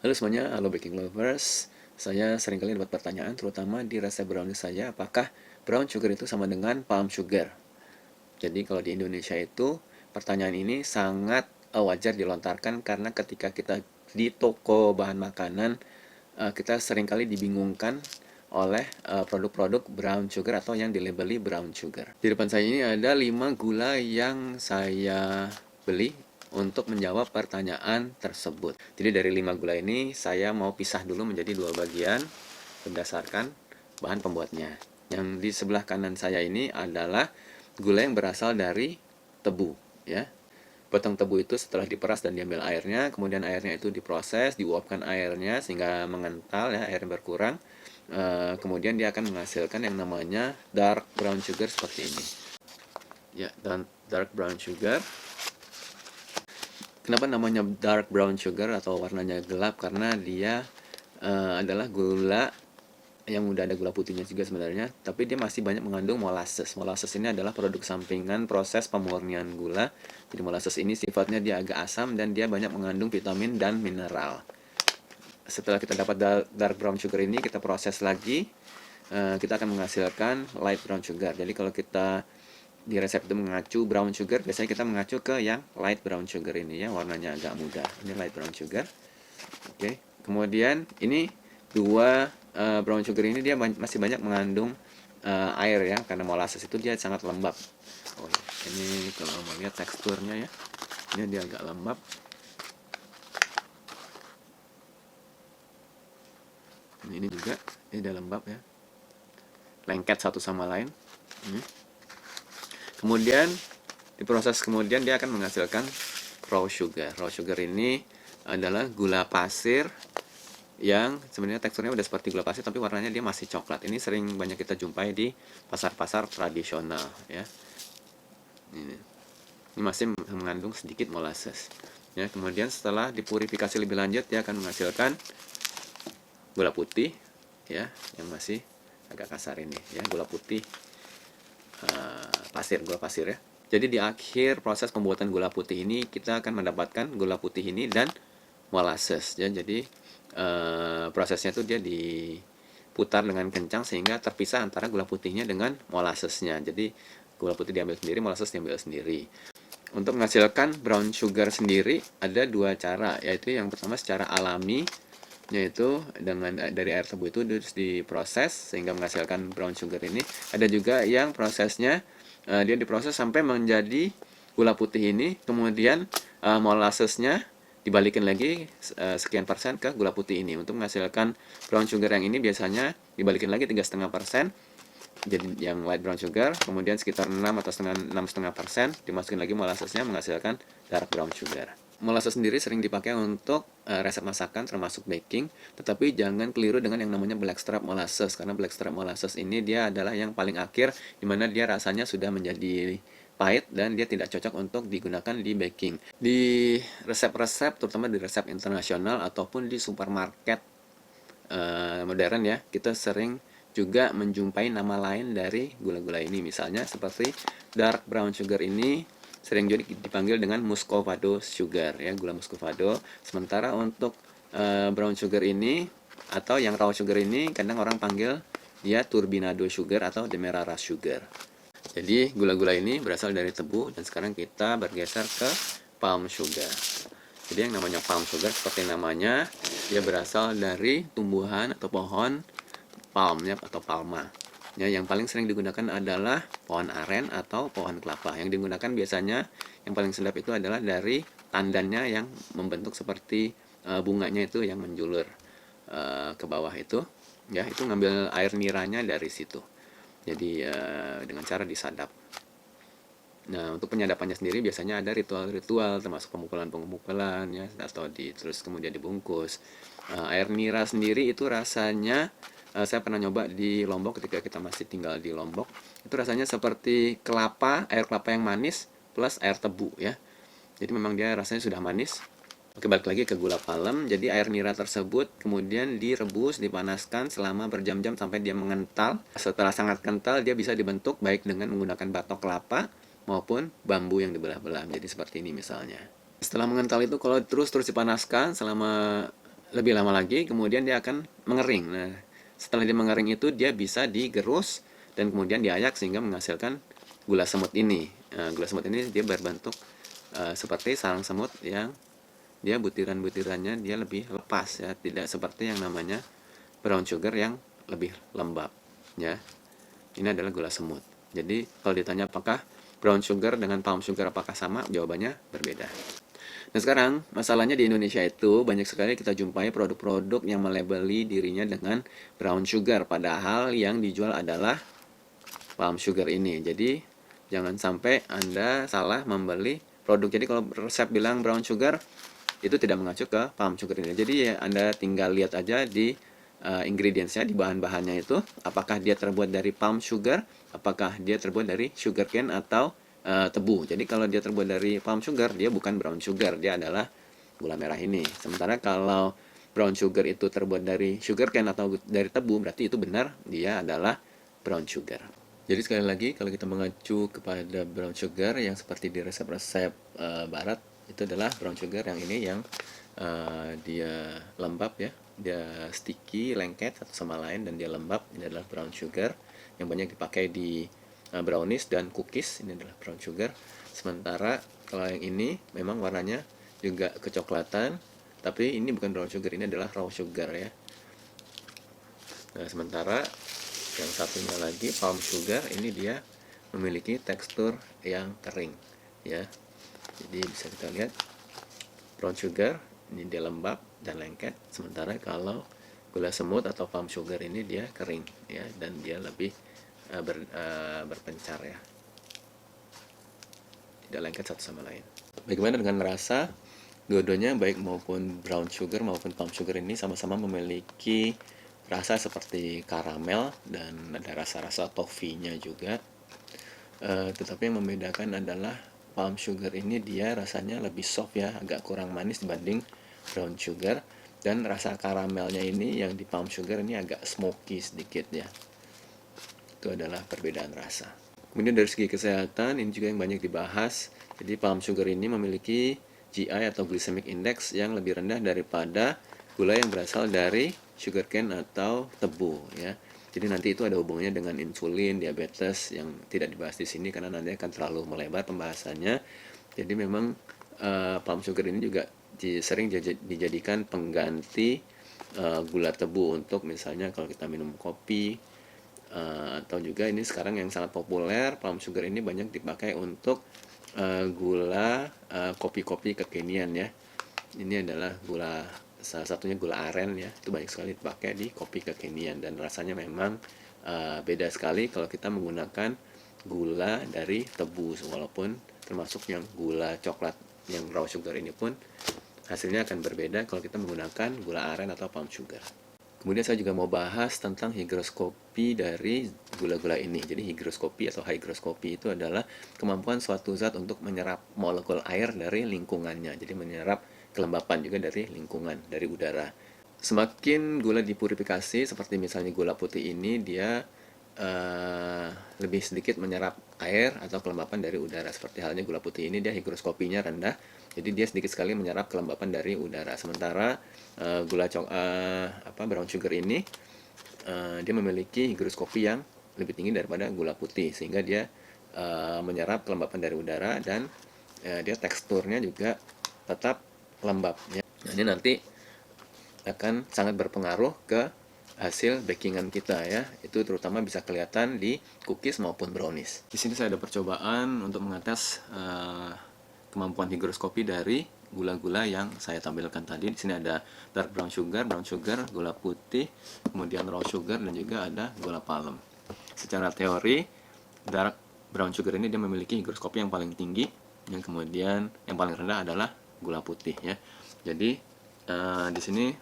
Halo semuanya, halo baking lovers. Saya seringkali dapat pertanyaan, terutama di resep brownie saya, apakah brown sugar itu sama dengan palm sugar? Jadi kalau di Indonesia itu, pertanyaan ini sangat wajar dilontarkan karena ketika kita di toko bahan makanan, kita seringkali dibingungkan oleh produk-produk brown sugar atau yang dilabeli brown sugar. Di depan saya ini ada 5 gula yang saya beli untuk menjawab pertanyaan tersebut. Jadi dari 5 gula ini saya mau pisah dulu menjadi 2 bagian berdasarkan bahan pembuatnya. Yang di sebelah kanan saya ini adalah gula yang berasal dari tebu, ya. Batang tebu itu setelah diperas dan diambil airnya, kemudian airnya itu diproses, diuapkan airnya sehingga mengental, ya, airnya berkurang. Kemudian dia akan menghasilkan yang namanya dark brown sugar seperti ini. Ya, dan dark brown sugar. Kenapa namanya dark brown sugar atau warnanya gelap? Karena dia adalah gula yang udah ada gula putihnya juga sebenarnya, tapi dia masih banyak mengandung molasses. Molasses ini adalah produk sampingan proses pemurnian gula. Jadi molasses ini sifatnya dia agak asam dan dia banyak mengandung vitamin dan mineral. Setelah kita dapat dark brown sugar ini, kita proses lagi, kita akan menghasilkan light brown sugar. Jadi kalau kita di resep itu mengacu brown sugar, biasanya kita mengacu ke yang light brown sugar ini, ya, warnanya agak muda. Ini light brown sugar. Oke, kemudian ini dua brown sugar ini dia masih banyak mengandung air, ya, karena molasses itu dia sangat lembab. Oh, ya. Ini kalau mau lihat teksturnya, ya, ini dia agak lembab. Ini juga ini dia lembab, ya, lengket satu sama lain. Ini. Kemudian diproses, kemudian dia akan menghasilkan raw sugar. Raw sugar ini adalah gula pasir yang sebenarnya teksturnya udah seperti gula pasir tapi warnanya dia masih coklat. Ini sering banyak kita jumpai di pasar-pasar tradisional, ya. Ini masih mengandung sedikit molasses. Ya, kemudian setelah dipurifikasi lebih lanjut dia akan menghasilkan gula putih, ya, yang masih agak kasar ini, ya, gula putih pasir, gula pasir, ya. Jadi di akhir proses pembuatan gula putih ini kita akan mendapatkan gula putih ini dan molasses, ya. Jadi prosesnya itu dia diputar dengan kencang sehingga terpisah antara gula putihnya dengan molassesnya. Jadi gula putih diambil sendiri, molasses diambil sendiri. Untuk menghasilkan brown sugar sendiri ada dua cara, yaitu yang pertama secara alami, yaitu dengan dari air tebu itu diproses sehingga menghasilkan brown sugar ini. Ada juga yang prosesnya dia diproses sampai menjadi gula putih ini, kemudian molassesnya dibalikin lagi sekian persen ke gula putih ini. Untuk menghasilkan brown sugar yang ini biasanya dibalikin lagi 3,5%, jadi yang light brown sugar, kemudian sekitar 6 atau 6,5% dimasukin lagi molassesnya menghasilkan dark brown sugar. Molasses sendiri sering dipakai untuk resep masakan termasuk baking, tetapi jangan keliru dengan yang namanya blackstrap molasses, karena blackstrap molasses ini dia adalah yang paling akhir, dimana dia rasanya sudah menjadi pahit dan dia tidak cocok untuk digunakan di baking. Di resep-resep, terutama di resep internasional ataupun di supermarket modern, ya, kita sering juga menjumpai nama lain dari gula-gula ini. Misalnya seperti dark brown sugar ini sering juga dipanggil dengan muscovado sugar, ya, gula muscovado. Sementara untuk brown sugar ini atau yang raw sugar ini kadang orang panggil dia turbinado sugar atau demerara sugar. Jadi gula-gula ini berasal dari tebu dan sekarang kita bergeser ke palm sugar. Jadi yang namanya palm sugar seperti namanya, dia berasal dari tumbuhan atau pohon palm, ya, atau palma. Ya, yang paling sering digunakan adalah pohon aren atau pohon kelapa. Yang digunakan biasanya yang paling sedap itu adalah dari tandannya yang membentuk seperti bunganya itu yang menjulur ke bawah itu. Ya, itu ngambil air niranya dari situ. Jadi dengan cara disadap. Nah, untuk penyadapannya sendiri biasanya ada ritual-ritual termasuk pemukulan-pemukulan, ya, atau terus kemudian dibungkus. Air nira sendiri itu rasanya saya pernah nyoba di Lombok ketika kita masih tinggal di Lombok. Itu rasanya seperti kelapa, air kelapa yang manis plus air tebu, ya. Jadi memang dia rasanya sudah manis. Oke, balik lagi ke gula palem. Jadi air nira tersebut kemudian direbus, dipanaskan selama berjam-jam sampai dia mengental. Setelah sangat kental, dia bisa dibentuk baik dengan menggunakan batok kelapa maupun bambu yang dibelah-belah. Jadi seperti ini misalnya. Setelah mengental itu kalau terus dipanaskan selama lebih lama lagi, kemudian dia akan mengering. Nah, setelah dia mengering itu dia bisa digerus dan kemudian diayak sehingga menghasilkan gula semut ini. Gula semut ini dia berbentuk seperti sarang semut yang dia butiran-butirannya dia lebih lepas ya, tidak seperti yang namanya brown sugar yang lebih lembab ya. Ini adalah gula semut. Jadi kalau ditanya apakah brown sugar dengan palm sugar apakah sama, jawabannya berbeda. Nah sekarang masalahnya di Indonesia itu banyak sekali kita jumpai produk-produk yang melabeli dirinya dengan brown sugar, padahal yang dijual adalah palm sugar ini. Jadi jangan sampai Anda salah membeli produk. Jadi kalau resep bilang brown sugar itu tidak mengacu ke palm sugar ini. Jadi ya Anda tinggal lihat aja di ingredientsnya, di bahan-bahannya itu, apakah dia terbuat dari palm sugar, apakah dia terbuat dari sugar cane atau tebu. Jadi kalau dia terbuat dari palm sugar, dia bukan brown sugar, dia adalah gula merah ini. Sementara kalau brown sugar itu terbuat dari sugar cane atau dari tebu, berarti itu benar, dia adalah brown sugar. Jadi sekali lagi kalau kita mengacu kepada brown sugar yang seperti di resep-resep barat, itu adalah brown sugar yang ini yang dia lembab ya, dia sticky, lengket satu sama lain dan dia lembab. Ini adalah brown sugar yang banyak dipakai di brownies dan cookies. Ini adalah brown sugar. Sementara kalau yang ini memang warnanya juga kecoklatan, tapi ini bukan brown sugar, ini adalah raw sugar ya. Nah, sementara yang satunya lagi palm sugar ini dia memiliki tekstur yang kering ya. Jadi bisa kita lihat brown sugar ini dia lembab dan lengket, sementara kalau gula semut atau palm sugar ini dia kering ya, dan dia lebih berpencar ya, tidak lengket satu sama lain. Bagaimana dengan rasa? Dua-duanya baik maupun brown sugar maupun palm sugar ini sama-sama memiliki rasa seperti karamel dan ada rasa-rasa toffee-nya juga. Tetapi yang membedakan adalah palm sugar ini dia rasanya lebih soft ya, agak kurang manis dibanding brown sugar, dan rasa karamelnya ini yang di palm sugar ini agak smoky sedikit ya. Itu adalah perbedaan rasa. Kemudian dari segi kesehatan ini juga yang banyak dibahas. Jadi palm sugar ini memiliki GI atau glycemic index yang lebih rendah daripada gula yang berasal dari sugar cane atau tebu ya. Jadi nanti itu ada hubungannya dengan insulin, diabetes yang tidak dibahas di sini karena nanti akan terlalu melebar pembahasannya. Jadi memang palm sugar ini juga sering dijadikan pengganti gula tebu untuk misalnya kalau kita minum kopi, atau juga ini sekarang yang sangat populer palm sugar ini banyak dipakai untuk gula kopi-kopi kekinian ya. Ini adalah gula, salah satunya gula aren ya, itu banyak sekali dipakai di kopi kekinian dan rasanya memang beda sekali kalau kita menggunakan gula dari tebu, walaupun termasuk yang gula coklat yang raw sugar ini pun hasilnya akan berbeda kalau kita menggunakan gula aren atau palm sugar. Kemudian saya juga mau bahas tentang higroskopi dari gula-gula ini. Jadi higroskopi atau hygroskopi itu adalah kemampuan suatu zat untuk menyerap molekul air dari lingkungannya. Jadi menyerap kelembapan juga dari lingkungan, dari udara. Semakin gula dipurifikasi, seperti misalnya gula putih ini, dia lebih sedikit menyerap air atau kelembapan dari udara. Seperti halnya gula putih ini, dia higroskopinya rendah, jadi dia sedikit sekali menyerap kelembapan dari udara. Sementara brown sugar ini dia memiliki higroskopi yang lebih tinggi daripada gula putih, sehingga dia menyerap kelembapan dari udara dan dia teksturnya juga tetap lembab ya. Nah, ini nanti akan sangat berpengaruh ke hasil bakingan kita ya. Itu terutama bisa kelihatan di cookies maupun brownies. Di sini saya ada percobaan untuk mengetes kemampuan higroskopi dari gula-gula yang saya tampilkan tadi. Di sini ada dark brown sugar, gula putih, kemudian raw sugar, dan juga ada gula palem. Secara teori, dark brown sugar ini dia memiliki higroskopi yang paling tinggi, yang kemudian yang paling rendah adalah gula putih ya. Jadi di sini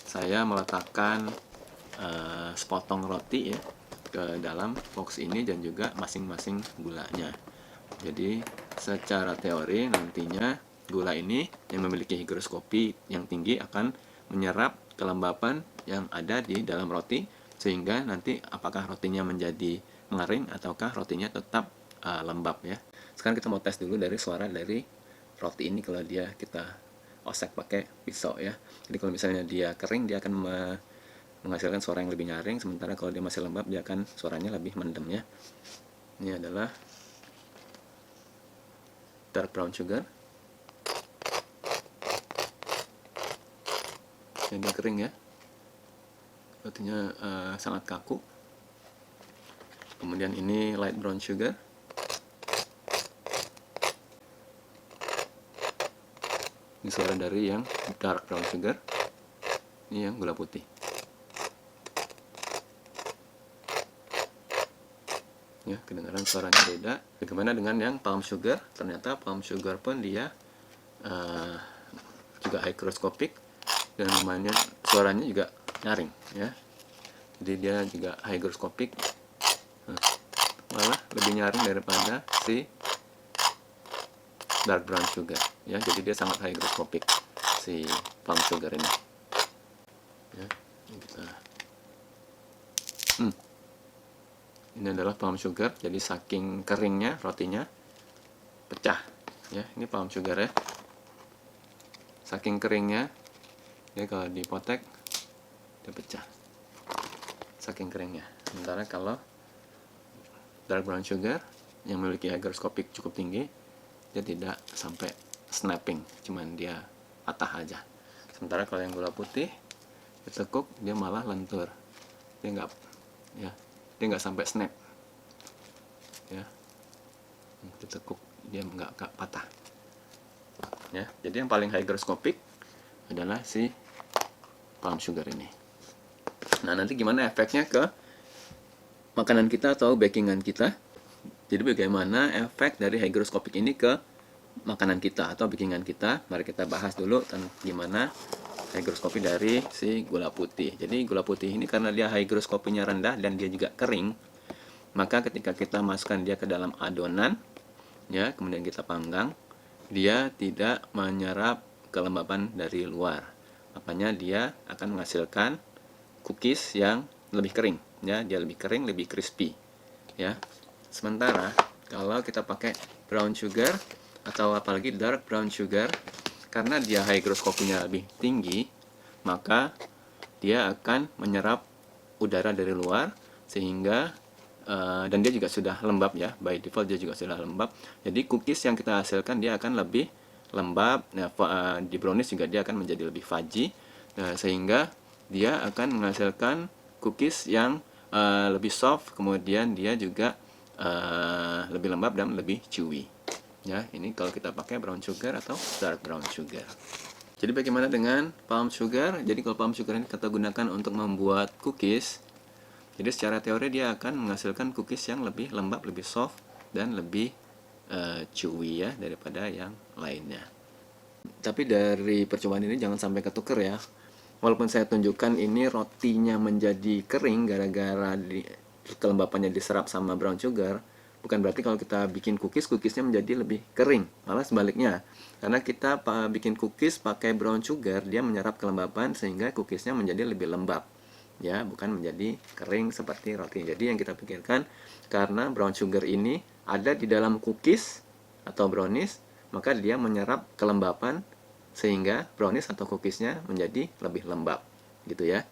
saya meletakkan sepotong roti ya ke dalam box ini dan juga masing-masing gulanya. Jadi secara teori nantinya gula ini yang memiliki higroskopi yang tinggi akan menyerap kelembapan yang ada di dalam roti, sehingga nanti apakah rotinya menjadi mengering ataukah rotinya tetap lembab ya. Sekarang kita mau tes dulu dari suara dari roti ini kalau dia kita osek pakai pisau ya. Jadi kalau misalnya dia kering, dia akan menghasilkan suara yang lebih nyaring, sementara kalau dia masih lembab dia akan suaranya lebih mendem ya. Ini adalah dark brown sugar. Jadi kering ya, artinya sangat kaku. Kemudian ini light brown sugar. Ini suara dari yang dark brown sugar. Ini yang gula putih. Ya, kedengaran suaranya beda. Bagaimana dengan yang palm sugar? Ternyata palm sugar pun dia juga hygroscopic dan namanya suaranya juga nyaring ya. Jadi dia juga hygroscopic, malah lebih nyaring daripada si dark brown sugar ya. Jadi dia sangat hygroscopic si palm sugar ini ya. Ini kita ini adalah palm sugar. Jadi saking keringnya rotinya pecah ya. Ini palm sugar ya, saking keringnya dia kalau dipotek dia pecah, saking keringnya. Sementara kalau dark brown sugar yang memiliki hygroscopic cukup tinggi, dia tidak sampai snapping, cuman dia patah aja. Sementara kalau yang gula putih ditekuk dia malah lentur, dia nggak sampai snap ya, ditekuk dia nggak patah ya. Jadi yang paling hygroscopic adalah si palm sugar ini. Nah, nanti gimana efeknya ke makanan kita atau bakingan kita? Jadi bagaimana efek dari hygroscopic ini ke makanan kita atau bakingan kita? Mari kita bahas dulu tentang gimana hygroscopic dari si gula putih. Jadi gula putih ini karena dia hygroscopic-nya rendah dan dia juga kering, maka ketika kita masukkan dia ke dalam adonan ya, kemudian kita panggang, dia tidak menyerap kelembapan dari luar. Makanya dia akan menghasilkan cookies yang lebih kering ya, dia lebih kering, lebih crispy ya. Sementara kalau kita pakai brown sugar atau apalagi dark brown sugar, karena dia hygroscopic-nya lebih tinggi, maka dia akan menyerap udara dari luar sehingga dan dia juga sudah lembab ya, by default dia juga sudah lembab. Jadi cookies yang kita hasilkan dia akan lebih lembab. Nah, di brownies juga dia akan menjadi lebih fudgy, sehingga dia akan menghasilkan cookies yang lebih soft, kemudian dia juga lebih lembab dan lebih chewy ya. Ini kalau kita pakai brown sugar atau dark brown sugar. Jadi bagaimana dengan palm sugar? Jadi kalau palm sugar ini kita gunakan untuk membuat cookies, jadi secara teori dia akan menghasilkan cookies yang lebih lembab, lebih soft dan lebih chewy ya daripada yang lainnya. Tapi dari percobaan ini jangan sampai ketuker ya. Walaupun saya tunjukkan ini rotinya menjadi kering gara-gara kelembapannya diserap sama brown sugar, bukan berarti kalau kita bikin cookiesnya menjadi lebih kering. Malah sebaliknya, karena kita bikin cookies pakai brown sugar, dia menyerap kelembapan sehingga cookiesnya menjadi lebih lembab ya, bukan menjadi kering seperti roti. Jadi yang kita pikirkan, karena brown sugar ini ada di dalam cookies atau brownies, maka dia menyerap kelembapan sehingga brownies atau cookiesnya menjadi lebih lembab gitu ya.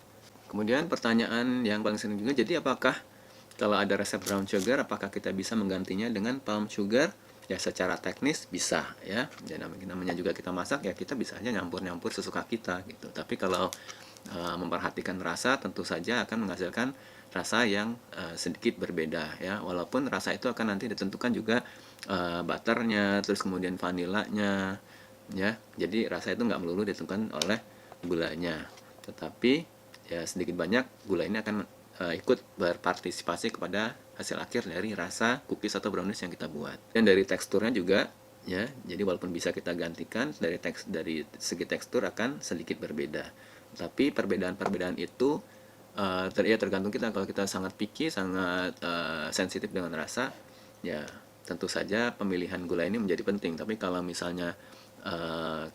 Kemudian pertanyaan yang paling sering juga, jadi apakah kalau ada resep brown sugar, apakah kita bisa menggantinya dengan palm sugar? Ya secara teknis bisa ya. Ya namanya juga kita masak ya, kita bisa aja nyampur-nyampur sesuka kita gitu. Tapi kalau memperhatikan rasa, tentu saja akan menghasilkan rasa yang sedikit berbeda ya. Walaupun rasa itu akan nanti ditentukan juga butternya, terus kemudian vanilanya ya. Jadi rasa itu nggak melulu ditentukan oleh gulanya, tetapi ya sedikit banyak gula ini akan ikut berpartisipasi kepada hasil akhir dari rasa cookies atau brownies yang kita buat. Dan dari teksturnya juga ya, jadi walaupun bisa kita gantikan, dari segi tekstur akan sedikit berbeda. Tapi perbedaan-perbedaan itu tergantung kita. Kalau kita sangat picky, sangat sensitif dengan rasa, ya tentu saja pemilihan gula ini menjadi penting. Tapi kalau misalnya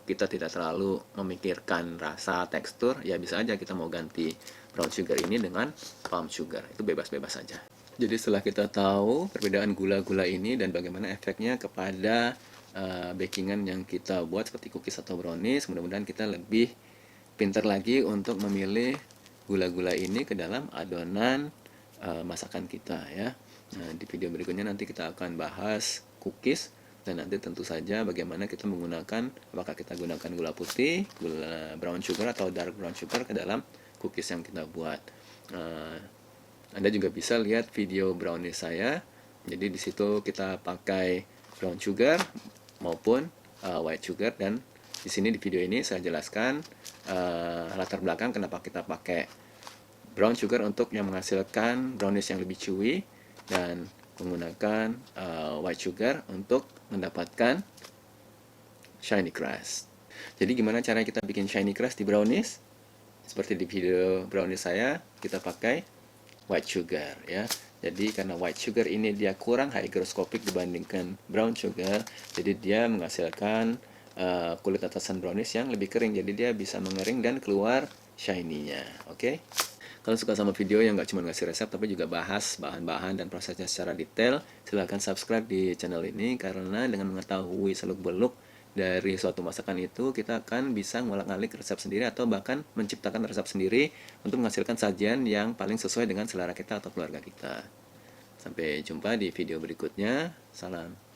kita tidak terlalu memikirkan rasa, tekstur, ya bisa aja kita mau ganti brown sugar ini dengan palm sugar. Itu bebas-bebas saja. Jadi setelah kita tahu perbedaan gula-gula ini dan bagaimana efeknya kepada bakingan yang kita buat seperti cookies atau brownies. Mudah-mudahan kita lebih pintar lagi untuk memilih gula-gula ini ke dalam adonan masakan kita ya. Nah, di video berikutnya nanti kita akan bahas cookies, dan nanti tentu saja bagaimana kita menggunakan, apakah kita gunakan gula putih, gula brown sugar atau dark brown sugar ke dalam cookies yang kita buat. Anda juga bisa lihat video brownies saya. Jadi di situ kita pakai brown sugar maupun white sugar, dan di sini di video ini saya jelaskan latar belakang kenapa kita pakai brown sugar untuk yang menghasilkan brownies yang lebih chewy, dan menggunakan white sugar untuk mendapatkan shiny crust. Jadi gimana cara kita bikin shiny crust di brownies? Seperti di video brownies saya, kita pakai white sugar ya. Jadi karena white sugar ini dia kurang hygroscopic dibandingkan brown sugar, jadi dia menghasilkan kulit atasan brownies yang lebih kering. Jadi dia bisa mengering dan keluar shiny-nya. Oke? Kalau suka sama video yang nggak cuma ngasih resep tapi juga bahas bahan-bahan dan prosesnya secara detail, silahkan subscribe di channel ini, karena dengan mengetahui seluk-beluk dari suatu masakan itu, kita akan bisa ngulik-ngalik resep sendiri atau bahkan menciptakan resep sendiri untuk menghasilkan sajian yang paling sesuai dengan selera kita atau keluarga kita. Sampai jumpa di video berikutnya. Salam.